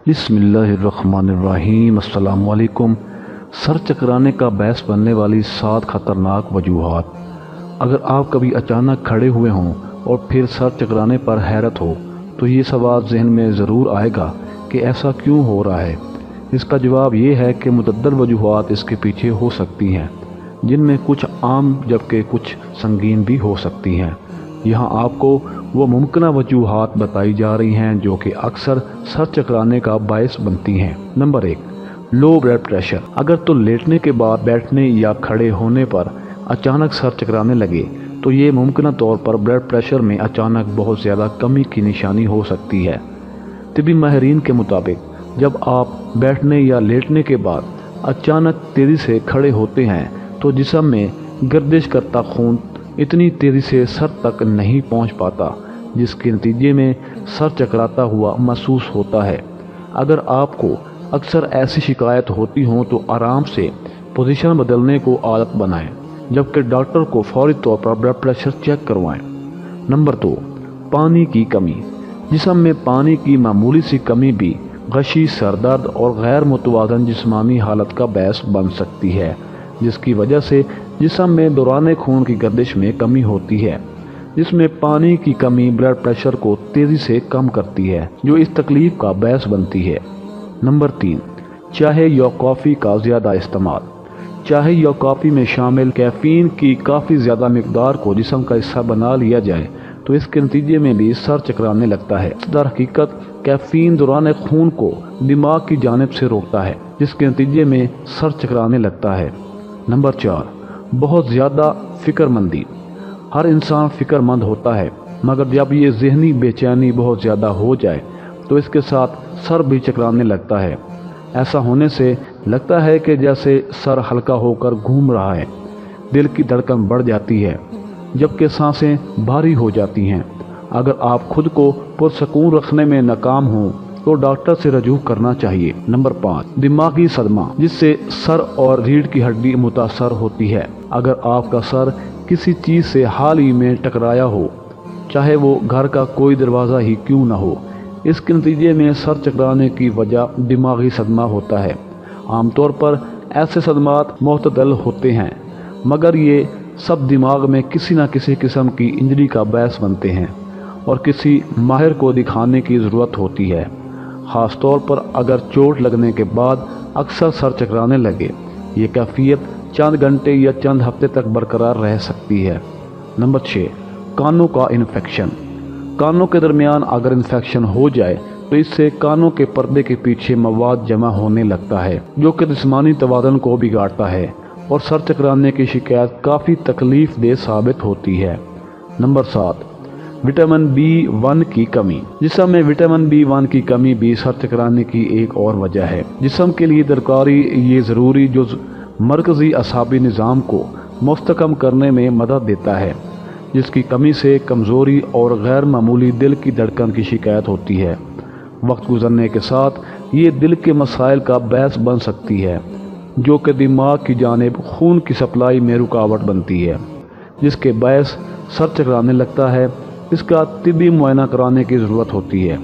बिस्मिल्लाहिर्रहमानिर्रहीम। अस्सलाम वालेकुम। सर चकराने का बायस बनने वाली 7 खतरनाक वजूहात। अगर आप कभी अचानक खड़े हुए हों और फिर सर चकराने पर हैरत हो तो ये सवाल जहन में ज़रूर आएगा कि ऐसा क्यों हो रहा है। इसका जवाब ये है कि मुतअद्दिद वजूहात इसके पीछे हो सकती हैं, जिनमें कुछ आम जबकि कुछ संगीन भी हो सकती हैं। यहाँ आपको वो मुमकिन वजूहात बताई जा रही हैं जो कि अक्सर सर चकराने का बायस बनती हैं। Number 1, low blood pressure. अगर तो लेटने के बाद बैठने या खड़े होने पर अचानक सर चकराने लगे तो ये मुमकिन तौर पर ब्लड प्रेशर में अचानक बहुत ज़्यादा कमी की निशानी हो सकती है। तिबी माहिरीन के मुताबिक जब आप बैठने या लेटने के बाद अचानक तेज़ी से खड़े होते हैं तो जिस्म में गर्दिश करता खून इतनी तेज़ी से सर तक नहीं पहुंच पाता, जिसके नतीजे में सर चकराता हुआ महसूस होता है। अगर आपको अक्सर ऐसी शिकायत होती हो तो आराम से पोजीशन बदलने को आदत बनाएं, जबकि डॉक्टर को फौरी तौर पर ब्लड प्रेशर चेक करवाएं। नंबर 2, पानी की कमी। जिस्म में पानी की मामूली सी कमी भी गशी, सरदर्द और गैर मुतवाज़न जिस्मानी हालत का बायस बन सकती है, जिसकी वजह से जिस्म में दौरान खून की गर्दिश में कमी होती है। जिसमें पानी की कमी ब्लड प्रेशर को तेज़ी से कम करती है, जो इस तकलीफ का बायस बनती है। नंबर 3, चाय या कॉफ़ी का ज़्यादा इस्तेमाल। चाय या कॉफ़ी में शामिल कैफ़ीन की काफ़ी ज़्यादा मिकदार को जिस्म का हिस्सा बना लिया जाए तो इसके नतीजे में भी सर चकराने लगता है। दर हकीकत कैफ़ीन दौरान खून को दिमाग की जानिब से रोकता है, जिसके नतीजे में सर चकराने लगता है। नंबर 4, बहुत ज़्यादा फ़िक्रमंदी। हर इंसान फ़िक्रमंद होता है, मगर जब ये ज़हनी बेचैनी बहुत ज़्यादा हो जाए तो इसके साथ सर भी चकराने लगता है। ऐसा होने से लगता है कि जैसे सर हल्का होकर घूम रहा है, दिल की धड़कन बढ़ जाती है, जबकि सांसें भारी हो जाती हैं। अगर आप खुद को पुरसकून रखने में नाकाम हों तो डॉक्टर से रजू करना चाहिए। नंबर 5, दिमागी सदमा, जिससे सर और रीढ़ की हड्डी मुतासर होती है। अगर आपका सर किसी चीज़ से हाल ही में टकराया हो, चाहे वो घर का कोई दरवाज़ा ही क्यों ना हो, इसके नतीजे में सर चकराने की वजह दिमागी सदमा होता है। आमतौर पर ऐसे सदमात मुतदल होते हैं, मगर ये सब दिमाग में किसी न किसी किस्म की इंजरी का बायस बनते हैं और किसी माहिर को दिखाने की ज़रूरत होती है, ख़ास तौर पर अगर चोट लगने के बाद अक्सर सर चकराने लगे। ये कैफियत चंद घंटे या चंद हफ्ते तक बरकरार रह सकती है। नंबर 6, कानों का इन्फेक्शन। कानों के दरमियान अगर इन्फेक्शन हो जाए तो इससे कानों के पर्दे के पीछे मवाद जमा होने लगता है, जो कि जिस्मानी तवाज़ुन को बिगाड़ता है और सर चकराने की शिकायत काफ़ी तकलीफ दे साबित होती है। नंबर 7, विटामिन B1 की कमी। जिस्म में विटामिन B1 की कमी भी सर चकराने की एक और वजह है। जिस्म के लिए दरकारी ये ज़रूरी जो मरकज़ी असाबी निज़ाम को मुस्तकम करने में मदद देता है, जिसकी कमी से कमज़ोरी और गैर मामूली दिल की धड़कन की शिकायत होती है। वक्त गुजरने के साथ ये दिल के मसाइल का बायस बन सकती है, जो कि दिमाग की जानिब खून की सप्लाई में रुकावट बनती है, जिसके बायस सर चकराने लगता है। इसका तिब्बी मुआयना कराने की ज़रूरत होती है।